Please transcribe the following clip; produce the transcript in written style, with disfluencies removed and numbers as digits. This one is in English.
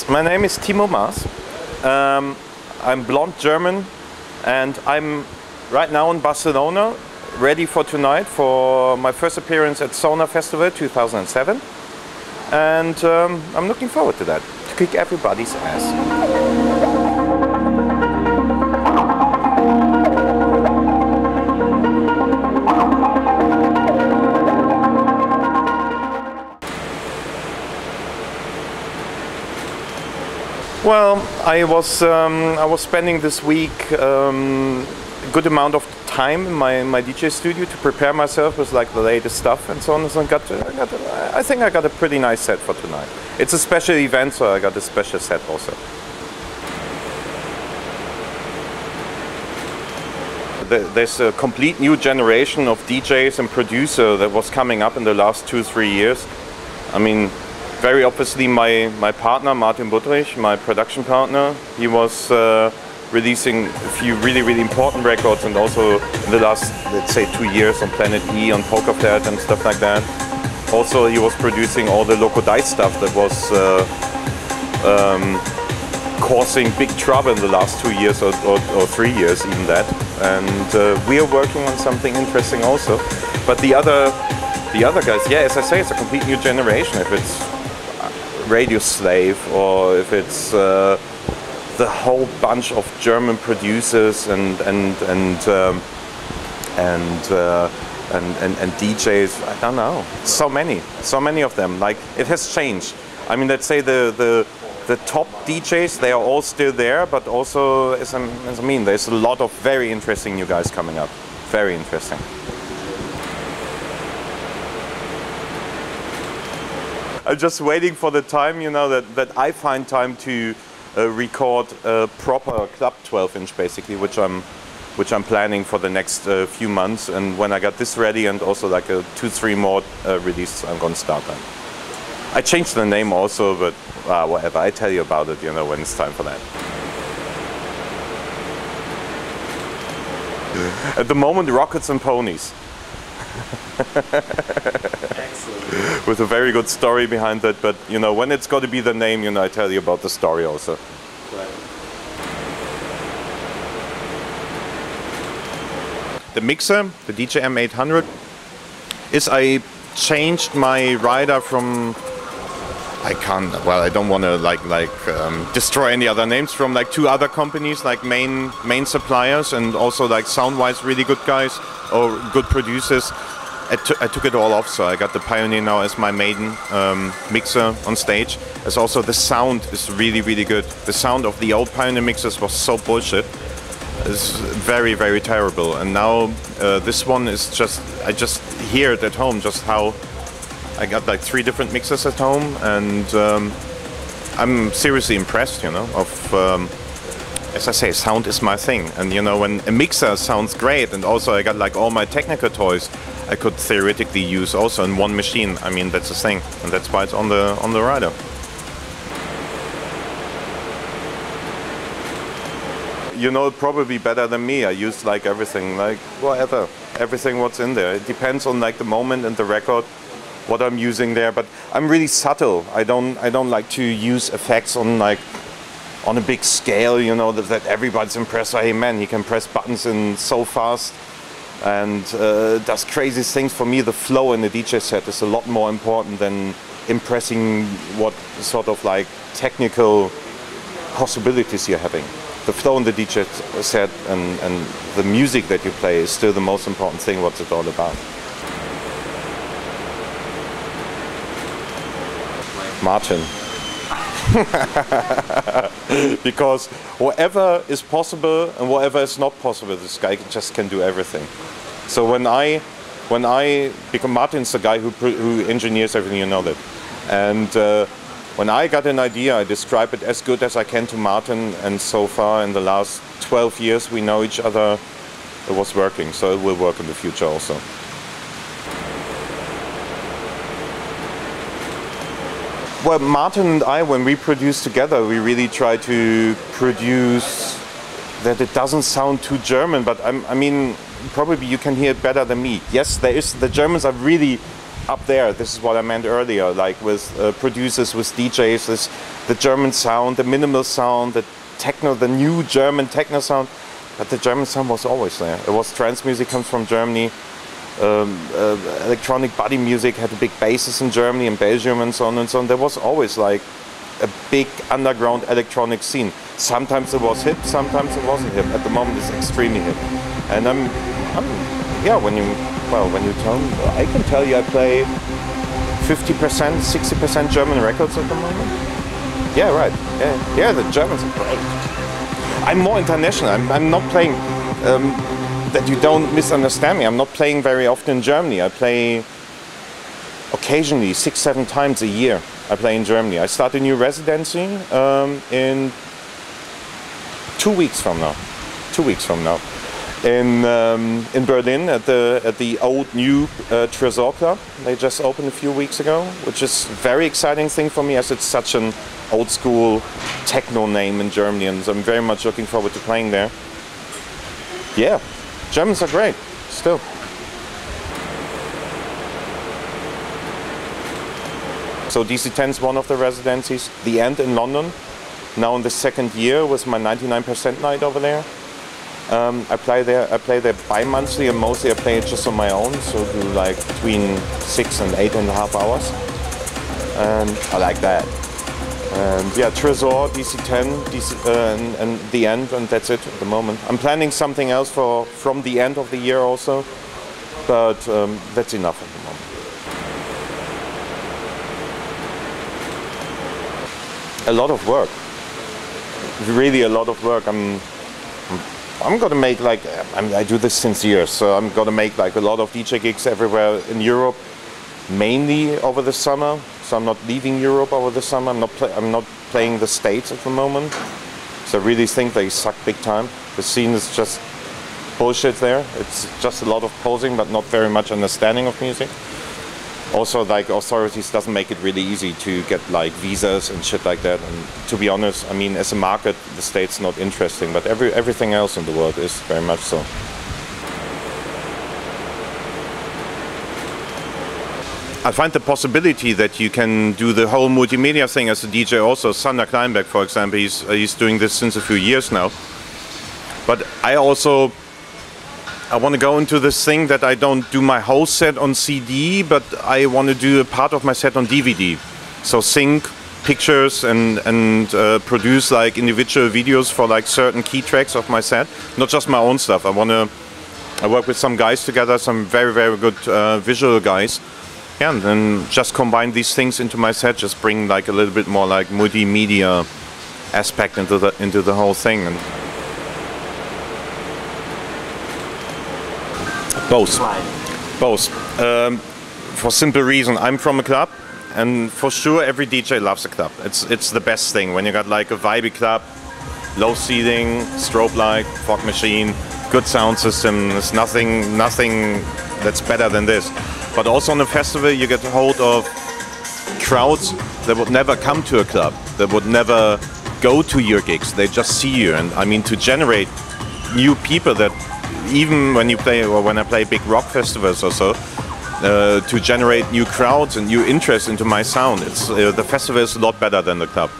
My name is Timo Maas. I'm blonde German and I'm right now in Barcelona, ready for tonight for my first appearance at Sonar Festival 2007. And I'm looking forward to that, to kick everybody's ass. Well, I was spending this week a good amount of time in my DJ studio to prepare myself with like the latest stuff and so on. So I think I got a pretty nice set for tonight. It's a special event, so I got a special set also. There's a complete new generation of DJs and producers that was coming up in the last 2-3 years. I mean, very obviously my partner, Martin Budrich, my production partner, he was releasing a few really important records, and also in the last, let's say, 2 years on Planet E, on Poker Flat and stuff like that. Also he was producing all the Loco Dice stuff that was causing big trouble in the last 2 years or 3 years, even that. And we are working on something interesting also. But the other guys, yeah, as I say, it's a complete new generation. If it's Radio Slave, or if it's the whole bunch of German producers and DJs, I don't know, so many of them. Like, it has changed. I mean, let's say the top DJs, they are all still there, but also, as I mean, there's a lot of very interesting new guys coming up. Very interesting. I'm just waiting for the time, you know, that I find time to record a proper club 12-inch, basically, which I'm planning for the next few months. And when I got this ready, and also like 2-3 more releases, I'm going to start that. I changed the name also, but whatever. I tell you about it, you know, when it's time for that. At the moment, Rockets and Ponies. With a very good story behind that, but you know, when it's got to be the name, you know, I tell you about the story also. Right. The mixer, the DJM 800, is I changed my rider from, I don't want to destroy any other names, from like 2 other companies, like main suppliers, and also like sound-wise really good guys or good producers. I took it all off, so I got the Pioneer now as my maiden mixer on stage. As also the sound is really good. The sound of the old Pioneer mixers was so bullshit. It's very terrible. And now this one is just, I just hear it at home, just how I got like 3 different mixers at home, and I'm seriously impressed, you know, of as I say, sound is my thing. And you know, when a mixer sounds great, and also I got like all my technical toys I could theoretically use also in one machine. I mean, that's the thing, and that's why it's on the rider. You know probably better than me. I use like everything, like whatever, everything what's in there. It depends on like the moment and the record, what I'm using there. But I'm really subtle. I don't like to use effects on a big scale, you know, that everybody's impressed. Hey man, he can press buttons in so fast and does crazy things. For me, the flow in the DJ set is a lot more important than impressing what sort of like technical possibilities you're having. The flow in the DJ set and the music that you play is still the most important thing, what's it all about. Martin. Because whatever is possible and whatever is not possible, this guy just can do everything. So when I become, Martin's the guy who engineers everything, you know that. And when I got an idea, I describe it as good as I can to Martin, and so far in the last 12 years we know each other. It was working, so it will work in the future also. Well, Martin and I, when we produce together, we really try to produce that it doesn't sound too German, but I mean, probably you can hear it better than me. Yes, the Germans are really up there. This is what I meant earlier, like with producers, with DJs, this, the German sound, the minimal sound, the techno, the new German techno sound. But the German sound was always there. It was trance music, comes from Germany. Electronic body music had big bases in Germany and Belgium and so on and so on. There was always like a big underground electronic scene. Sometimes it was hip, sometimes it wasn't hip. At the moment it's extremely hip. And yeah, when you tell me, I can tell you I play 50%, 60% German records at the moment. Yeah, right. Yeah, the Germans are great. I'm more international. I'm not playing, that you don't misunderstand me, I'm not playing very often in Germany. I play occasionally 6-7 times a year. I play in Germany. I start a new residency in 2 weeks from now. 2 weeks from now. In Berlin at the old new Tresor Club. They just opened a few weeks ago, which is a very exciting thing for me as it's such an old school techno name in Germany, and so I'm very much looking forward to playing there. Yeah, Germans are great, still. So DC10 is one of the residencies. The End in London, now in the second year with my 99% night over there. I play there bi-monthly, and mostly I play it just on my own, so do like between 6 and 8.5 hours. And I like that. And yeah, Tresor, DC10, and The End, and that's it at the moment. I'm planning something else from the end of the year also, but that's enough at the moment. A lot of work. Really a lot of work. I'm gonna make like, I do this since years, so I'm gonna make like a lot of DJ gigs everywhere in Europe, mainly over the summer. So I'm not leaving Europe over the summer. I'm not playing the States at the moment. So I really think they suck big time. The scene is just bullshit there. It's just a lot of posing, but not very much understanding of music. Also, like, authorities doesn't make it really easy to get like visas and shit like that. And to be honest, I mean, as a market, the States not interesting, but everything else in the world is very much so. I find the possibility that you can do the whole multimedia thing as a DJ also. Sander Kleinberg, for example, he's doing this since a few years now. But I want to go into this thing that I don't do my whole set on CD, but I want to do a part of my set on DVD. So sync pictures and produce like individual videos for like certain key tracks of my set, not just my own stuff. I work with some guys together, some very, very good visual guys. Yeah, and then just combine these things into my set, just bring like a little bit more like multimedia aspect into the whole thing. And both. For simple reason, I'm from a club, and for sure every DJ loves a club. It's the best thing when you got like a vibey club, low ceiling, strobe light, fog machine, good sound system. There's nothing that's better than this. But also on a festival, you get a hold of crowds that would never come to a club, that would never go to your gigs. They just see you, and I mean to generate new people that even when you play, or when I play big rock festivals or so, to generate new crowds and new interest into my sound. The festival is a lot better than the club.